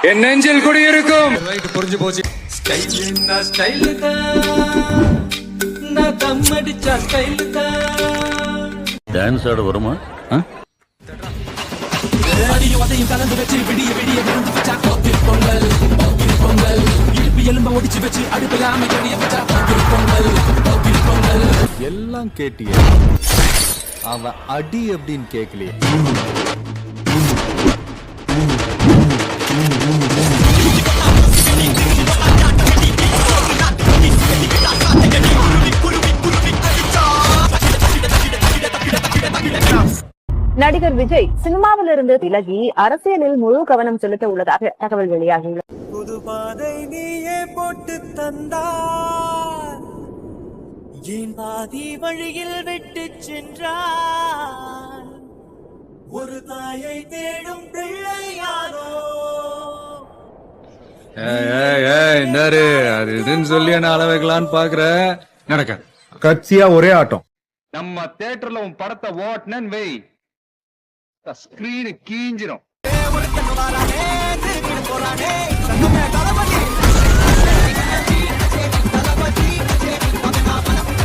என் நெஞ்சில் குடியிருக்கும். புரிஞ்சு போச்சு. ஸ்டைலுன்னா ஸ்டைலு தான், நான் தம் அடிச்சா ஸ்டைலு தான். டான்ஸ் ஆட வருமா? அதையும் கலந்து வச்சு விடிய விடிய விருந்து வச்சா கோத்தில் பொங்கல், கோத்தில் பொங்கல். இடுப்பு எலும்ப ஒடிச்சு வச்சு அடுப்பில்லாம எடிய வச்சா கோத்தில் பொங்கல், கோத்தில் பொங்கல். எல்லாம் கேட்டிய, அவ அடி அப்படின்னு கேட்கலையே. நடிகர் விஜய் சினிமாவில் இருந்து விலகி அரசியலில் முழு கவனம் செலுத்த உள்ளதாக தகவல் வெளியாகியுள்ளது. புது பாதை நீயே போட்டு தந்தார், என் பாதி வழியில் விட்டு சென்றார். ஒரு தாயை தேடும் பிள்ளையாரோ. என்னரு அது இதுன்னு சொல்லி என்ன அளவைக்கலான்னு பாக்குற, நடக்க கட்சியா ஒரே ஆட்டம். நம்ம தியேட்டர்ல உன் படத்தை ஓட்டுனேன்னு வை, ஸ்கிரீனு கீஞ்சிரும்.